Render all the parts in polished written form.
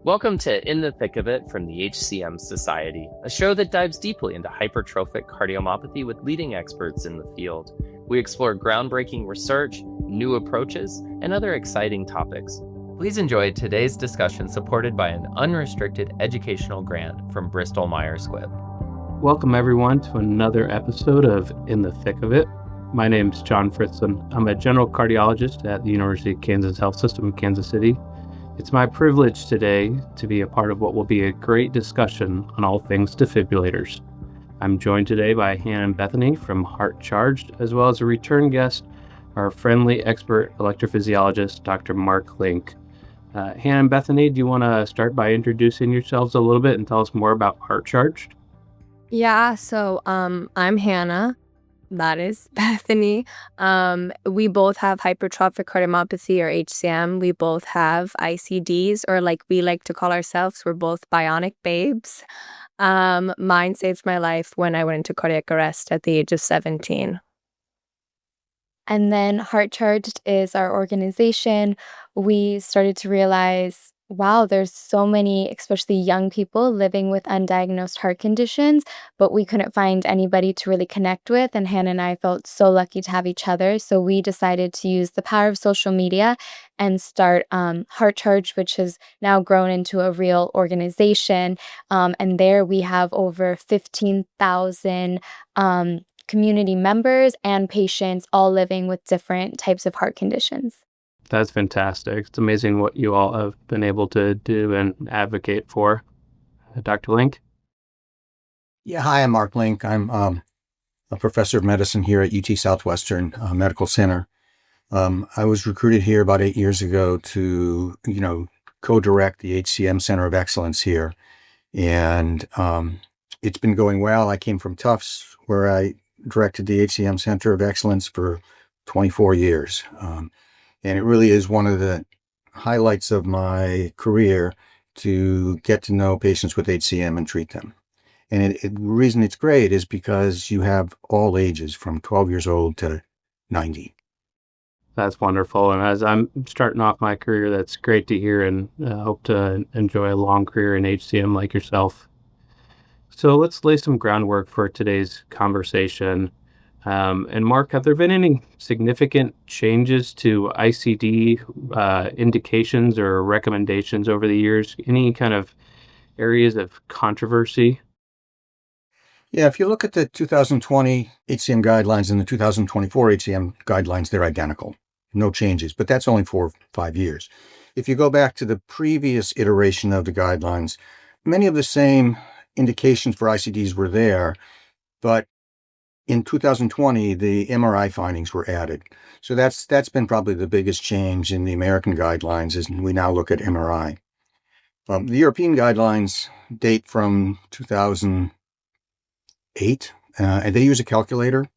Welcome to In the Thick of It from the HCM Society, a show that dives deeply into hypertrophic cardiomyopathy with leading experts in the field. We explore groundbreaking research, new approaches, and other exciting topics. Please enjoy today's discussion supported by an unrestricted educational grant from Bristol Myers Squibb. Welcome everyone to another episode of In the Thick of It. My name is John Fritzlen. I'm a general cardiologist at the University of Kansas Health System in Kansas City. It's my privilege today to be a part of what will be a great discussion on all things defibrillators. I'm joined today by Hannah and Bethany from Heart Charged, as well as a return guest, our friendly expert electrophysiologist, Dr. Mark Link. Hannah and Bethany, do you want to start by introducing yourselves a little bit and tell us more about Heart Charged? Yeah, so I'm Hannah. That is Bethany. We both have hypertrophic cardiomyopathy or HCM. We both have ICDs, or like we like to call ourselves, we're both Bionic Babes. Mine saved my life when I went into cardiac arrest at the age of 17. And then Heart Charged is our organization. We started to realize, wow, there's so many, especially young people living with undiagnosed heart conditions, but we couldn't find anybody to really connect with. And Hannah and I felt so lucky to have each other. So we decided to use the power of social media and start Heart Charged, which has now grown into a real organization. And there we have over 15,000 community members and patients all living with different types of heart conditions. That's fantastic. It's amazing what you all have been able to do and advocate for. Dr. Link? Yeah, hi, I'm Mark Link. I'm a professor of medicine here at UT Southwestern Medical Center. I was recruited here about 8 years ago to, co-direct the HCM Center of Excellence here. And it's been going well. I came from Tufts, where I directed the HCM Center of Excellence for 24 years. And it really is one of the highlights of my career to get to know patients with HCM and treat them. And the reason it's great is because you have all ages from 12 years old to 90. That's wonderful. And as I'm starting off my career, that's great to hear, and hope to enjoy a long career in HCM like yourself. So let's lay some groundwork for today's conversation. And Mark, have there been any significant changes to ICD indications or recommendations over the years? Any kind of areas of controversy? Yeah, if you look at the 2020 HCM guidelines and the 2024 HCM guidelines, they're identical. No changes, but that's only for 5 years. If you go back to the previous iteration of the guidelines, many of the same indications for ICDs were there, but in 2020, the MRI findings were added. So that's been probably the biggest change in the American guidelines, is we now look at MRI. The European guidelines date from 2008, and they use a calculator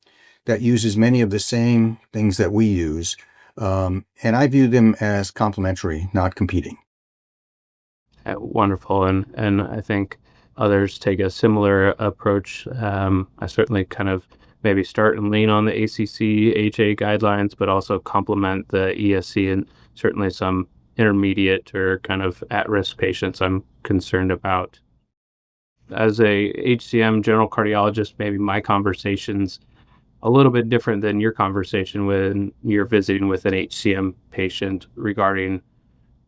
that uses many of the same things that we use. And I view them as complementary, not competing. Wonderful. And I think others take a similar approach. I certainly kind of maybe start and lean on the ACC, HA guidelines, but also complement the ESC and certainly some intermediate or kind of at-risk patients I'm concerned about. As a HCM general cardiologist, maybe my conversation's a little bit different than your conversation when you're visiting with an HCM patient regarding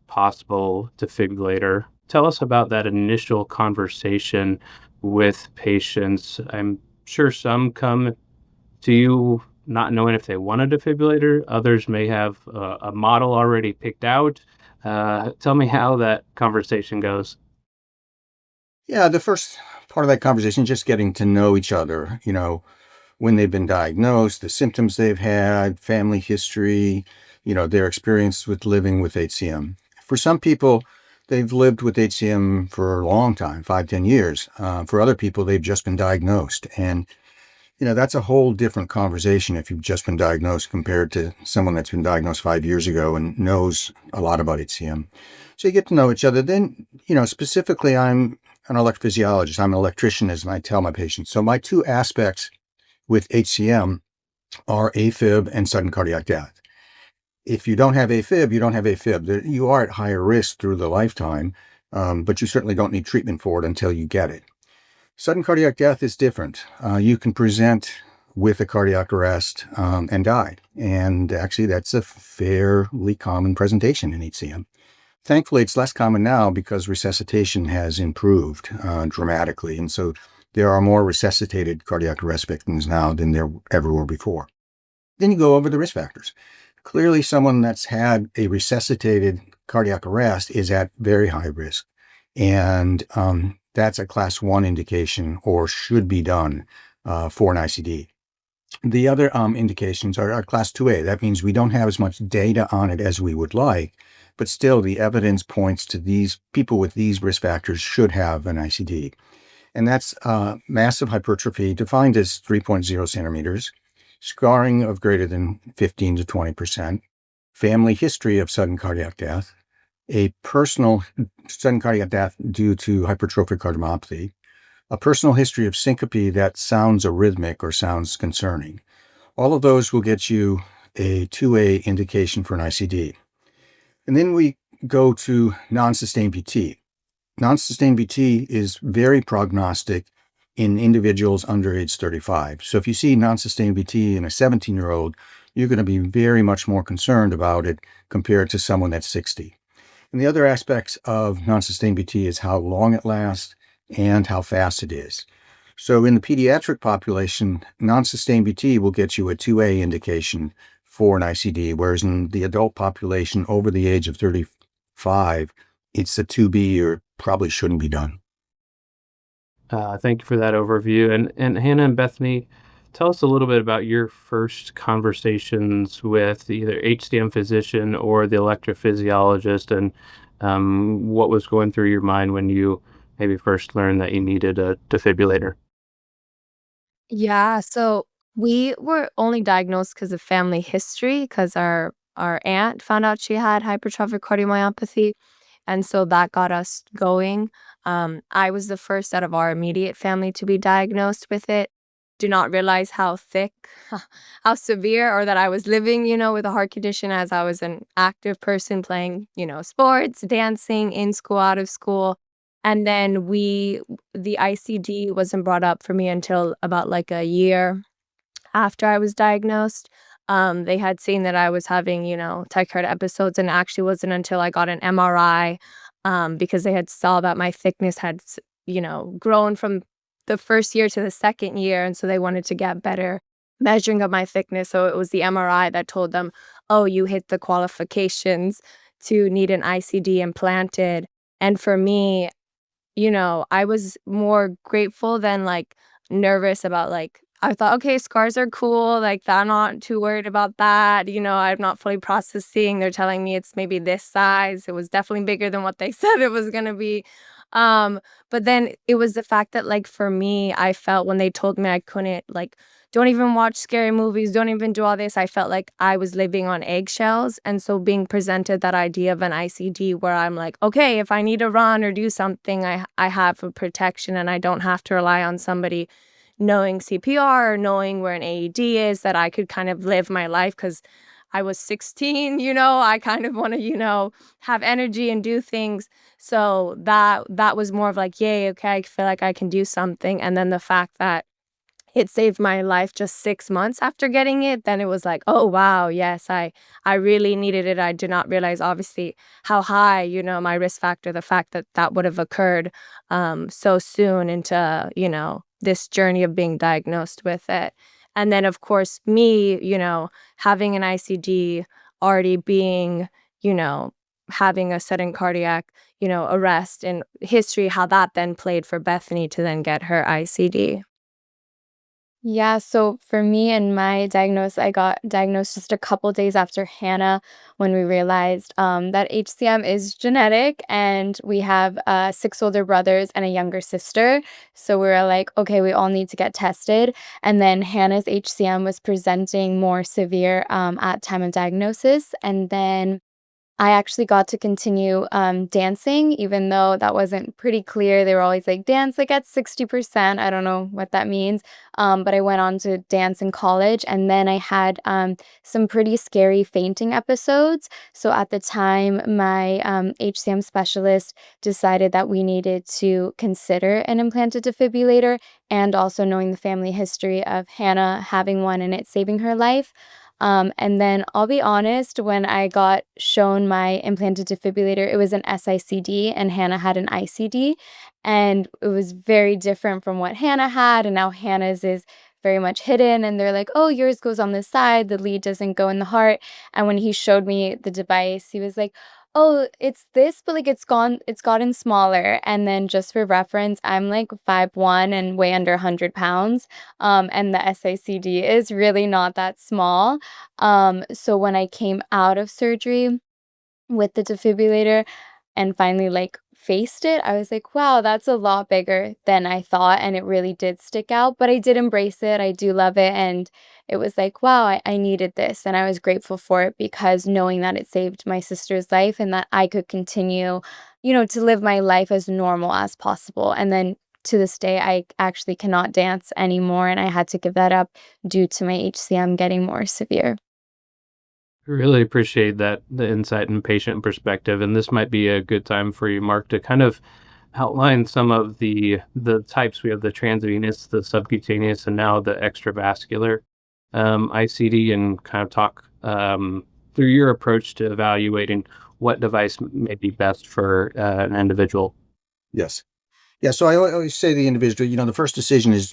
possible defibrillator. Tell us about that initial conversation with patients. I'm sure some come to you not knowing if they want a defibrillator. Others may have a model already picked out. Tell me how that conversation goes. Yeah, the first part of that conversation, just getting to know each other, when they've been diagnosed, the symptoms they've had, family history, their experience with living with HCM. For some people, they've lived with HCM for a long time, 5-10 years. For other people, they've just been diagnosed. And, that's a whole different conversation if you've just been diagnosed compared to someone that's been diagnosed 5 years ago and knows a lot about HCM. So you get to know each other. Then, specifically, I'm an electrophysiologist. I'm an electrician, as I tell my patients. So my two aspects with HCM are AFib and sudden cardiac death. If you don't have AFib, you don't have AFib. You are at higher risk through the lifetime but you certainly don't need treatment for it until you get it. Sudden cardiac death is different. You can present with a cardiac arrest and die. And actually, that's a fairly common presentation in HCM. Thankfully, it's less common now because resuscitation has improved dramatically. And so there are more resuscitated cardiac arrest victims now than there ever were before. Then you go over the risk factors. Clearly, someone that's had a resuscitated cardiac arrest is at very high risk. And that's a class 1 indication or should be done for an ICD. The other indications are class 2A. That means we don't have as much data on it as we would like, but still the evidence points to these people with these risk factors should have an ICD. And that's massive hypertrophy defined as 3.0 centimeters, scarring of greater than 15 to 20%, family history of sudden cardiac death, a personal sudden cardiac death due to hypertrophic cardiomyopathy, a personal history of syncope that sounds arrhythmic or sounds concerning. All of those will get you a 2A indication for an ICD. And then we go to non-sustained VT. Non-sustained VT is very prognostic in individuals under age 35. So if you see non-sustained VT in a 17-year-old, you're going to be very much more concerned about it compared to someone that's 60. And the other aspects of non-sustained VT is how long it lasts and how fast it is. So in the pediatric population, non-sustained VT will get you a 2A indication for an ICD, whereas in the adult population over the age of 35, it's a 2B or probably shouldn't be done. Thank you for that overview. And Hannah and Bethany, tell us a little bit about your first conversations with either HCM physician or the electrophysiologist, and what was going through your mind when you maybe first learned that you needed a defibrillator. Yeah, so we were only diagnosed because of family history, because our aunt found out she had hypertrophic cardiomyopathy, and so that got us going. I was the first out of our immediate family to be diagnosed with it. Do not realize how thick, how severe, or that I was living, with a heart condition as I was an active person playing, sports, dancing, in school, out of school. And then the ICD wasn't brought up for me until about like a year after I was diagnosed. They had seen that I was having, tachycardia episodes, and it actually wasn't until I got an MRI, because they had saw that my thickness had, grown from the first year to the second year, and so they wanted to get better measuring of my thickness. So it was the MRI that told them, "Oh, you hit the qualifications to need an ICD implanted." And for me, I was more grateful than, like, nervous about, like, I thought, "Okay, scars are cool, like, I'm not too worried about that," I'm not fully processing, they're telling me it's maybe this size, it was definitely bigger than what they said it was gonna be, but then it was the fact that, like, for me, I felt when they told me I couldn't, like, "Don't even watch scary movies, don't even do all this," I felt like I was living on eggshells, and so being presented that idea of an ICD where I'm like, "Okay, if I need to run or do something, I have a protection, and I don't have to rely on somebody knowing CPR or knowing where an AED is, that I could kind of live my life because I was 16, I kind of wanna, have energy and do things." So that was more of like, "Yay, okay, I feel like I can do something," and then the fact that it saved my life just 6 months after getting it, then it was like, "Oh, wow, yes, I really needed it." I did not realize, obviously, how high, my risk factor, the fact that that would have occurred, so soon into, this journey of being diagnosed with it. And then, of course, me, having an ICD, already being, you know, having a sudden cardiac, arrest and history, how that then played for Bethany to then get her ICD. Yeah, so for me and my diagnosis, I got diagnosed just a couple days after Hannah when we realized that HCM is genetic, and we have 6 older brothers and a younger sister. So we were like, okay, we all need to get tested. And then Hannah's HCM was presenting more severe at time of diagnosis. And then I actually got to continue dancing, even though that wasn't pretty clear. They were always like, dance like at 60%. I don't know what that means. But I went on to dance in college. And then I had some pretty scary fainting episodes. So at the time, my HCM specialist decided that we needed to consider an implanted defibrillator, and also knowing the family history of Hannah having one and it saving her life. And then I'll be honest, when I got shown my implanted defibrillator, it was an S-ICD and Hannah had an ICD. And it was very different from what Hannah had. And now Hannah's is very much hidden. And they're like, oh, yours goes on the side. The lead doesn't go in the heart. And when he showed me the device, he was like, oh, it's this, but like it's gotten smaller. And then just for reference, I'm like 5'1" and weigh under 100 pounds. And the SICD is really not that small. So when I came out of surgery with the defibrillator and finally like faced it, I was like, wow, that's a lot bigger than I thought. And it really did stick out, but I did embrace it. I do love it. And it was like, wow, I needed this. And I was grateful for it, because knowing that it saved my sister's life and that I could continue, to live my life as normal as possible. And then to this day, I actually cannot dance anymore. And I had to give that up due to my HCM getting more severe. Really appreciate that, the insight and patient perspective. And this might be a good time for you, Mark, to kind of outline some of the types. We have the transvenous, the subcutaneous, and now the extravascular ICD, and kind of talk through your approach to evaluating what device may be best for an individual. Yes. Yeah. So I always say to the individual, the first decision is,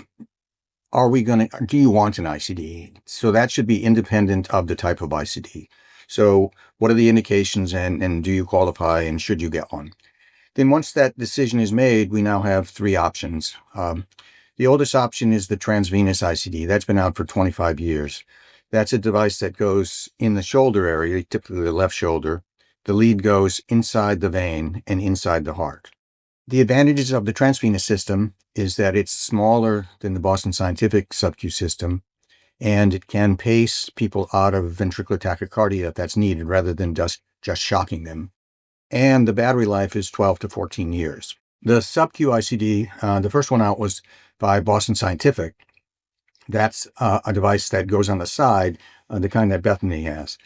do you want an ICD? So that should be independent of the type of ICD. So what are the indications, and do you qualify, and should you get one? Then once that decision is made, we now have three options. The oldest option is the transvenous ICD. That's been out for 25 years. That's a device that goes in the shoulder area, typically the left shoulder. The lead goes inside the vein and inside the heart. The advantages of the transvenous system is that it's smaller than the Boston Scientific sub-Q system, and it can pace people out of ventricular tachycardia if that's needed, rather than just shocking them. And the battery life is 12 to 14 years. The sub-Q ICD, the first one out was by Boston Scientific. That's a device that goes on the side, the kind that Bethany has.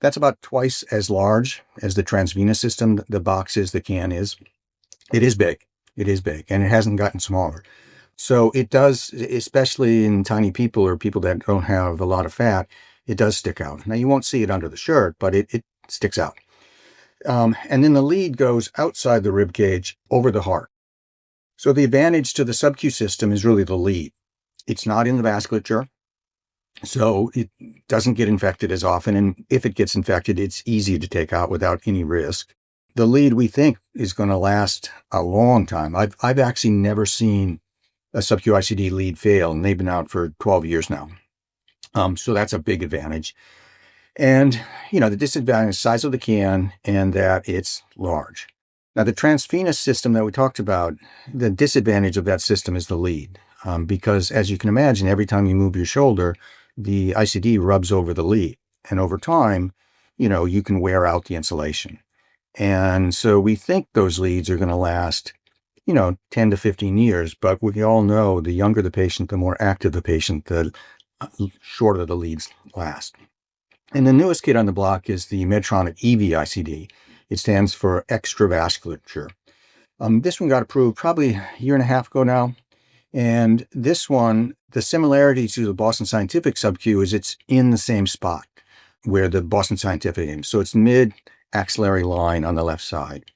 That's about twice as large as the transvenous system. The box is, the can is. It is big. It is big, and it hasn't gotten smaller. So it does, especially in tiny people or people that don't have a lot of fat, it does stick out. Now, you won't see it under the shirt, but it sticks out. And then the lead goes outside the rib cage over the heart. So the advantage to the sub-Q system is really the lead. It's not in the vasculature, so it doesn't get infected as often. And if it gets infected, it's easy to take out without any risk. The lead, we think, is going to last a long time. I've actually never seen a sub-Q ICD lead fail, and they've been out for 12 years now. So that's a big advantage. And, the disadvantage is size of the can and that it's large. Now, the transvenous system that we talked about, the disadvantage of that system is the lead. Because as you can imagine, every time you move your shoulder, the ICD rubs over the lead. And over time, you can wear out the insulation. And so we think those leads are going to last, 10 to 15 years. But we all know the younger the patient, the more active the patient, the shorter the leads last. And the newest kid on the block is the Medtronic EV-ICD. It stands for extravascular. This one got approved probably a year and a half ago now. And this one, the similarity to the Boston Scientific sub-Q is it's in the same spot where the Boston Scientific is. So it's mid-axillary line on the left side.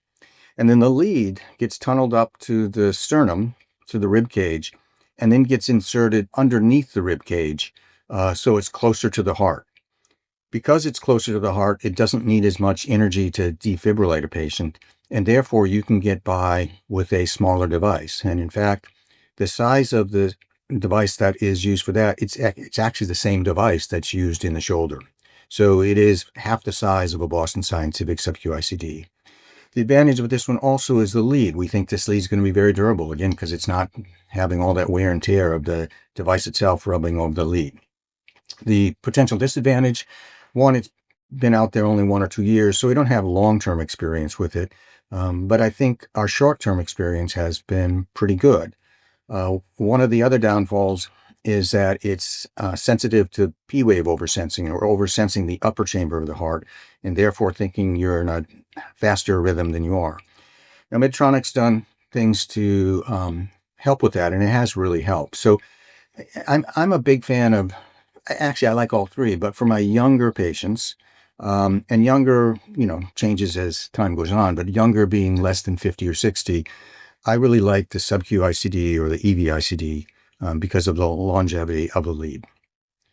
And then the lead gets tunneled up to the sternum, to the rib cage, and then gets inserted underneath the rib cage, so it's closer to the heart. Because it's closer to the heart, it doesn't need as much energy to defibrillate a patient, and therefore you can get by with a smaller device. And in fact, the size of the device that is used for that, it's actually the same device that's used in the shoulder. So it is half the size of a Boston Scientific sub-Q ICD. The advantage of this one also is the lead. We think this lead is going to be very durable, again, because it's not having all that wear and tear of the device itself rubbing over the lead. The potential disadvantage, one, it's been out there only 1 or 2 years, so we don't have long-term experience with it. But I think our short-term experience has been pretty good. One of the other downfalls is that it's sensitive to P-wave oversensing or oversensing the upper chamber of the heart, and therefore thinking you're in a faster rhythm than you are. Now, Medtronic's done things to help with that, and it has really helped. So I'm a big fan of, actually, I like all three, but for my younger patients, and younger, changes as time goes on, but younger being less than 50 or 60, I really like the subcu ICD or the EV-ICD because of the longevity of the lead.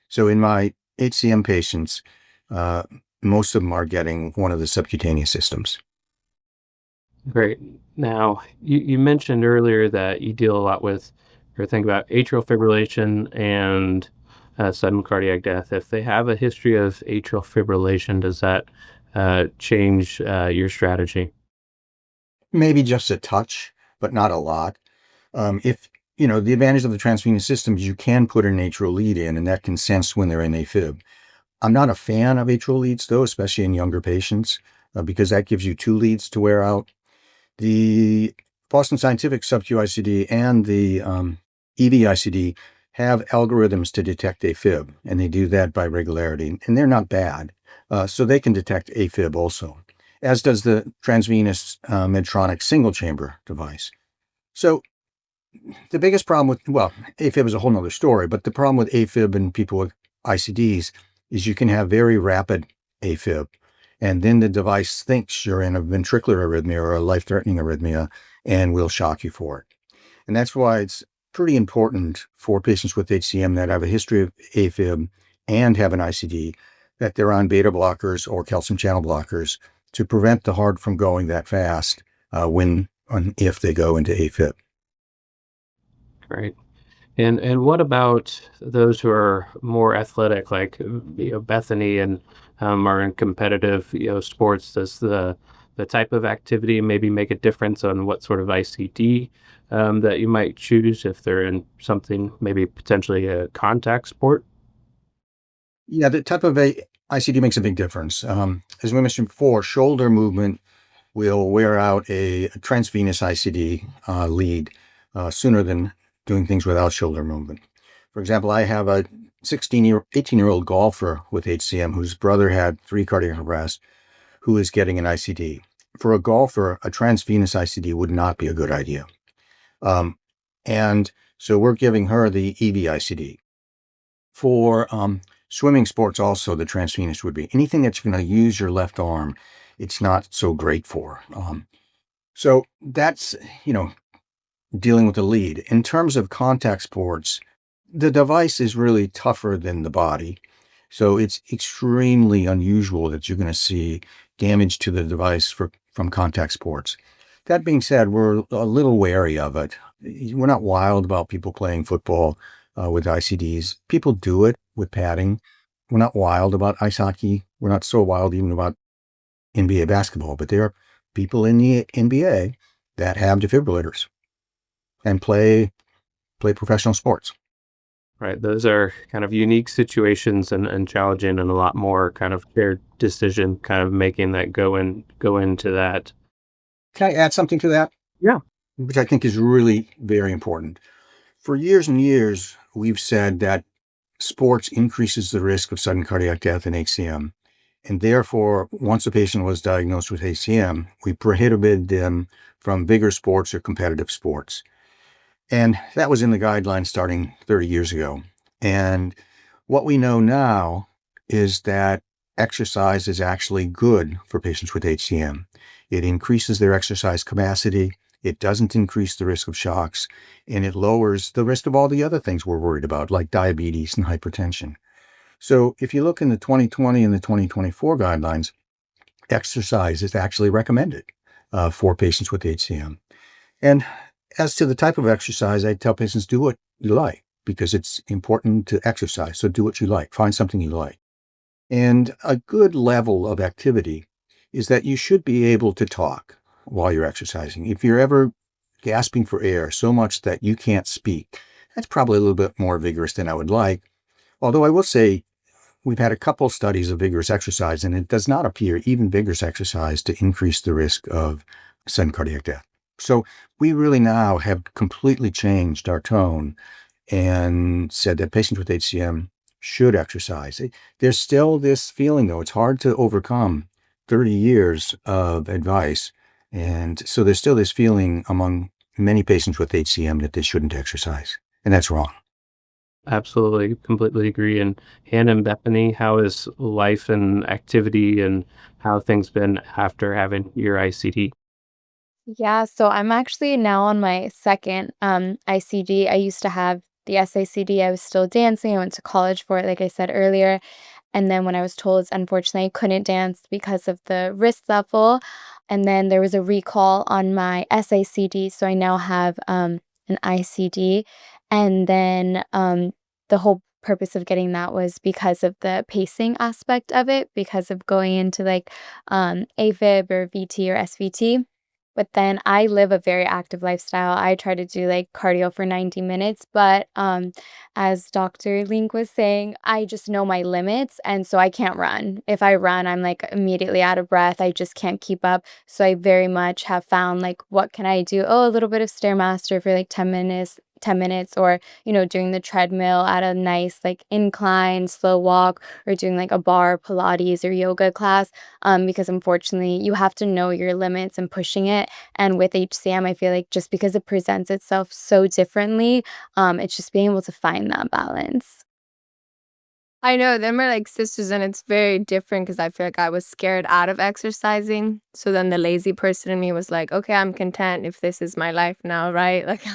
So in my HCM patients, most of them are getting one of the subcutaneous systems. Great. Now, you mentioned earlier that you deal a lot with, or think about atrial fibrillation and sudden cardiac death. If they have a history of atrial fibrillation, does that change your strategy? Maybe just a touch, but not a lot. If the advantage of the transvenous system is you can put an atrial lead in, and that can sense when they're in AFib. I'm not a fan of atrial leads, though, especially in younger patients, because that gives you 2 leads to wear out. The Boston Scientific subcu ICD and the EV-ICD have algorithms to detect AFib, and they do that by regularity, and they're not bad. So they can detect AFib also, as does the transvenous Medtronic single-chamber device. So the biggest problem with, AFib is a whole nother story, but the problem with AFib in people with ICDs is you can have very rapid AFib, and then the device thinks you're in a ventricular arrhythmia or a life-threatening arrhythmia and will shock you for it. And that's why it's pretty important for patients with HCM that have a history of AFib and have an ICD that they're on beta blockers or calcium channel blockers to prevent the heart from going that fast if they go into AFib. Great. And what about those who are more athletic, like Bethany and are in competitive sports? Does the type of activity maybe make a difference on what sort of ICD that you might choose if they're in something maybe potentially a contact sport? Yeah, the type of ICD makes a big difference. As we mentioned before, shoulder movement will wear out a transvenous ICD lead sooner than doing things without shoulder movement. For example, I have a 18-year-old golfer with HCM whose brother had 3 cardiac arrests who is getting an ICD. For a golfer, a transvenous ICD would not be a good idea. And so we're giving her the EV-ICD. For swimming sports also, the transvenous would be. Anything that you're going to use your left arm, it's not so great for. So that's, dealing with the lead. In terms of contact sports, the device is really tougher than the body. So it's extremely unusual that you're going to see damage to the device from contact sports. That being said, we're a little wary of it. We're not wild about people playing football with ICDs. People do it with padding. We're not wild about ice hockey. We're not so wild even about NBA basketball, but there are people in the NBA that have defibrillators and play professional sports. Right. Those are kind of unique situations and challenging, and a lot more kind of shared decision kind of making that go into that. Can I add something to that? Yeah. Which I think is really very important. For years and years, we've said that sports increases the risk of sudden cardiac death in HCM. And therefore, once a patient was diagnosed with HCM, we prohibited them from vigorous sports or competitive sports. And that was in the guidelines starting 30 years ago. And what we know now is that exercise is actually good for patients with HCM. It increases their exercise capacity. It doesn't increase the risk of shocks, and it lowers the risk of all the other things we're worried about, like diabetes and hypertension. So if you look in the 2020 and the 2024 guidelines, exercise is actually recommended for patients with HCM. And as to the type of exercise, I tell patients, do what you like, because it's important to exercise. So do what you like. Find something you like. And a good level of activity is that you should be able to talk while you're exercising. If you're ever gasping for air so much that you can't speak, that's probably a little bit more vigorous than I would like. Although I will say we've had a couple studies of vigorous exercise, and it does not appear even vigorous exercise to increase the risk of sudden cardiac death. So we really now have completely changed our tone and said that patients with HCM should exercise. There's still this feeling, though. It's hard to overcome 30 years of advice. And so there's still this feeling among many patients with HCM that they shouldn't exercise. And that's wrong. Absolutely, completely agree. And Hannah and Bethany, how is life and activity and how things been after having your ICD? Yeah, so I'm actually now on my second ICD. I used to have the S-ICD. I was still dancing. I went to college for it, like I said earlier. And then when I was told, unfortunately, I couldn't dance because of the risk level. And then there was a recall on my S-ICD. So I now have an ICD. And then the whole purpose of getting that was because of the pacing aspect of it, because of going into like AFib or VT or SVT. But then I live a very active lifestyle. I try to do like cardio for 90 minutes, but as Dr. Link was saying, I just know my limits, and so I can't run. If I run, I'm like immediately out of breath. I just can't keep up. So I very much have found like what can I do? Oh, a little bit of Stairmaster for like 10 minutes, or doing the treadmill at a nice like incline slow walk, or doing like a bar Pilates or yoga class, because unfortunately you have to know your limits and pushing it. And with HCM, I feel like just because it presents itself so differently, it's just being able to find that balance. I know, them are like sisters, and it's very different because I feel like I was scared out of exercising. So then the lazy person in me was like, okay, I'm content if this is my life now, right? Like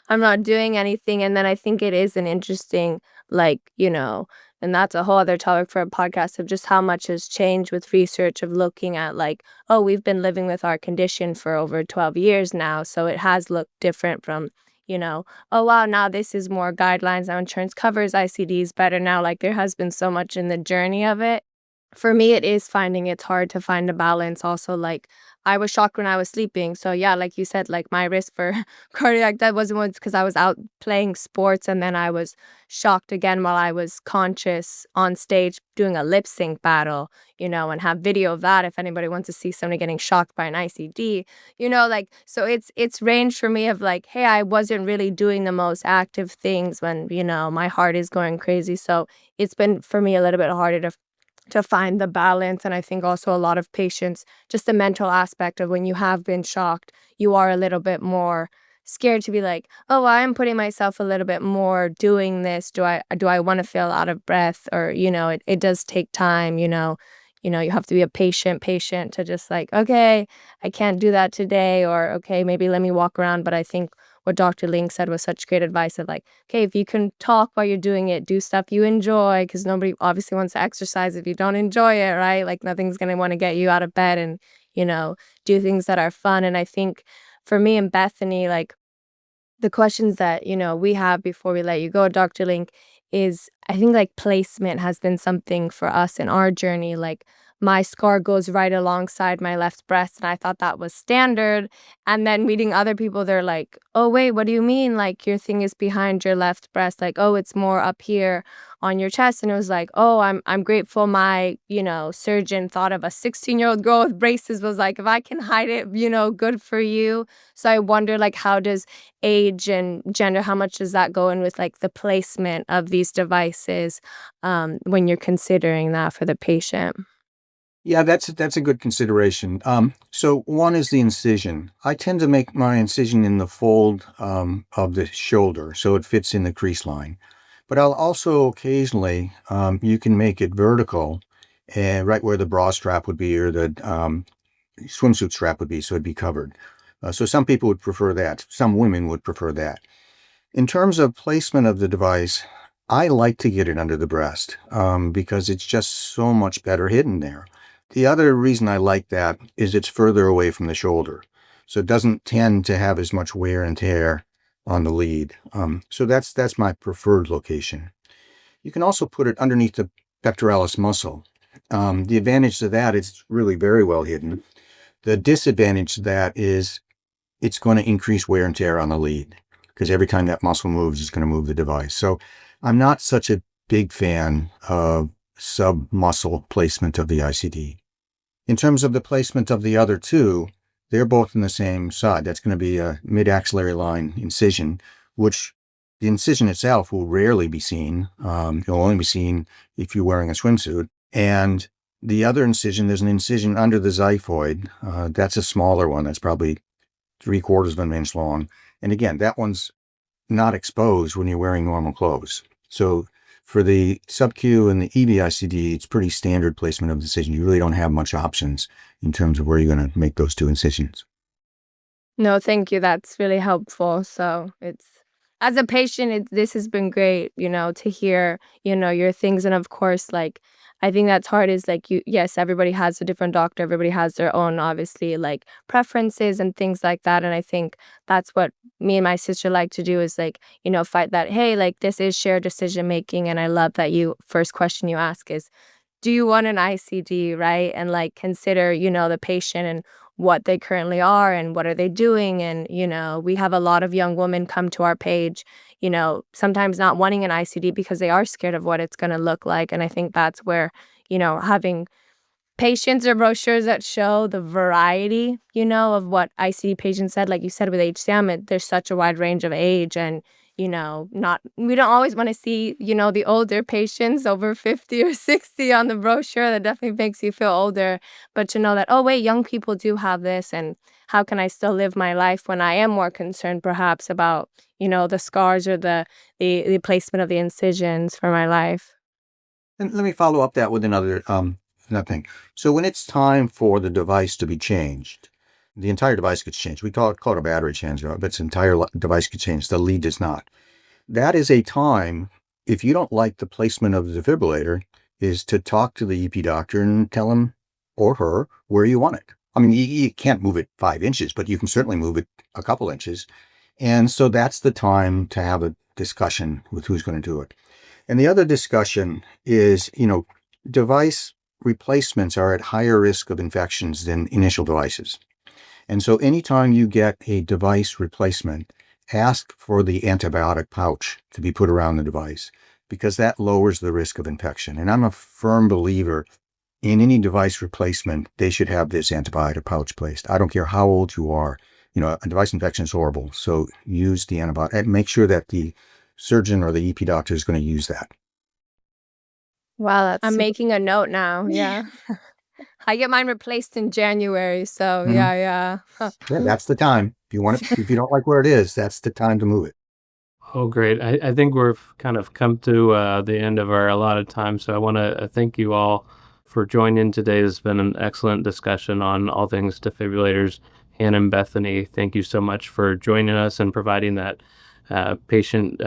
I'm not doing anything. And then I think it is an interesting, like, and that's a whole other topic for a podcast of just how much has changed with research of looking at like, oh, we've been living with our condition for over 12 years now. So it has looked different from, oh wow, now this is more guidelines. Now insurance covers ICDs better now. Like there has been so much in the journey of it. For me, it is finding it's hard to find a balance. Also, like I was shocked when I was sleeping. So yeah, like you said, like my risk for cardiac death wasn't once because I was out playing sports, and then I was shocked again while I was conscious on stage doing a lip sync battle, and have video of that if anybody wants to see somebody getting shocked by an ICD, like so it's range for me of like, hey, I wasn't really doing the most active things when, my heart is going crazy. So it's been for me a little bit harder to find the balance. And I think also a lot of patients, just the mental aspect of when you have been shocked, you are a little bit more scared to be like, oh, well, I'm putting myself a little bit more doing this. Do I want to feel out of breath? Or, it does take time, you have to be a patient to just like, okay, I can't do that today, or okay, maybe let me walk around. But I think what Dr. Ling said was such great advice of like, okay, if you can talk while you're doing it, do stuff you enjoy, because nobody obviously wants to exercise if you don't enjoy it, right? Like nothing's going to want to get you out of bed and, do things that are fun. And I think for me and Bethany, like the questions that, we have before we let you go, Dr. Link, is I think like placement has been something for us in our journey. Like my scar goes right alongside my left breast, and I thought that was standard. And then meeting other people, they're like, oh, wait, what do you mean? Like your thing is behind your left breast. Like, oh, it's more up here on your chest. And it was like, oh, I'm grateful my, surgeon thought of a 16-year-old girl with braces, was like, if I can hide it, good for you. So I wonder, like, how does age and gender, how much does that go in with like the placement of these devices when you're considering that for the patient? Yeah, that's a good consideration. So one is the incision. I tend to make my incision in the fold of the shoulder, so it fits in the crease line. But I'll also occasionally, you can make it vertical, right where the bra strap would be, or the swimsuit strap would be, so it'd be covered. So some people would prefer that. Some women would prefer that. In terms of placement of the device, I like to get it under the breast because it's just so much better hidden there. The other reason I like that is it's further away from the shoulder, so it doesn't tend to have as much wear and tear on the lead. So that's my preferred location. You can also put it underneath the pectoralis muscle. The advantage to that is it's really very well hidden. The disadvantage to that is it's going to increase wear and tear on the lead, because every time that muscle moves, it's going to move the device. So I'm not such a big fan of sub-muscle placement of the ICD. In terms of the placement of the other two, they're both in the same side. That's going to be a mid-axillary line incision, which the incision itself will rarely be seen. It'll only be seen if you're wearing a swimsuit. And the other incision, there's an incision under the xiphoid. That's a smaller one. That's probably 3/4 of an inch long. And again, that one's not exposed when you're wearing normal clothes. So for the sub-Q and the EV-ICD, it's pretty standard placement of the incision. You really don't have much options in terms of where you're going to make those two incisions. No, thank you. That's really helpful. So it's, as a patient, this has been great, to hear, your things. And of course, like, I think that's hard is like, yes, everybody has a different doctor. Everybody has their own, obviously, like preferences and things like that. And I think that's what me and my sister like to do is like, fight that, hey, like this is shared decision making. And I love that first question you ask is, do you want an ICD, right? And like consider, the patient and what they currently are and what are they doing. And, we have a lot of young women come to our page, sometimes not wanting an ICD because they are scared of what it's going to look like. And I think that's where, having patients or brochures that show the variety, of what ICD patients said, like you said with HCM, there's such a wide range of age and, we don't always want to see, the older patients over 50 or 60 on the brochure. That definitely makes you feel older. But to know that, oh, wait, young people do have this. And how can I still live my life when I am more concerned perhaps about, the scars or the placement of the incisions for my life? And let me follow up that with another thing. So when it's time for the device to be changed, the entire device gets changed. We call it a battery change, but its entire device gets changed. The lead does not. That is a time, if you don't like the placement of the defibrillator, is to talk to the EP doctor and tell him or her where you want it. I mean, you can't move it 5 inches, but you can certainly move it a couple inches. And so that's the time to have a discussion with who's going to do it. And the other discussion is, device replacements are at higher risk of infections than initial devices. And so anytime you get a device replacement, ask for the antibiotic pouch to be put around the device because that lowers the risk of infection. And I'm a firm believer in any device replacement, they should have this antibiotic pouch placed. I don't care how old you are. A device infection is horrible. So use the antibiotic and make sure that the surgeon or the EP doctor is going to use that. Wow, I'm making a note now. Yeah. I get mine replaced in January, so yeah. Yeah, that's the time. If you don't like where it is, that's the time to move it. Oh, great. I think we've kind of come to the end of our allotted time, so I want to thank you all for joining today. This has been an excellent discussion on all things defibrillators. Hannah and Bethany, thank you so much for joining us and providing that patient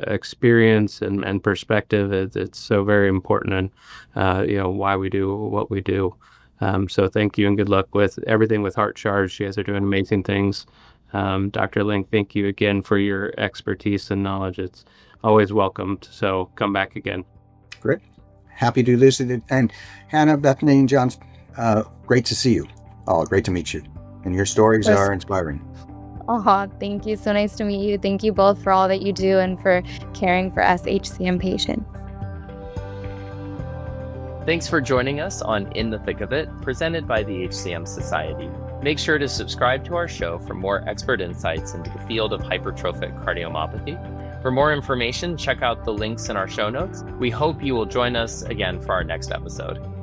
experience and perspective. It's so very important and, why we do what we do. So thank you and good luck with everything with Heart Charge. You guys are doing amazing things. Dr. Link, thank you again for your expertise and knowledge. It's always welcomed. So come back again. Great. Happy to do this. And Hannah, Bethany, and John, great to see you. Oh, great to meet you. And your stories are inspiring. Oh, thank you. So nice to meet you. Thank you both for all that you do and for caring for us HCM patients. Thanks for joining us on In the Thick of It, presented by the HCM Society. Make sure to subscribe to our show for more expert insights into the field of hypertrophic cardiomyopathy. For more information, check out the links in our show notes. We hope you will join us again for our next episode.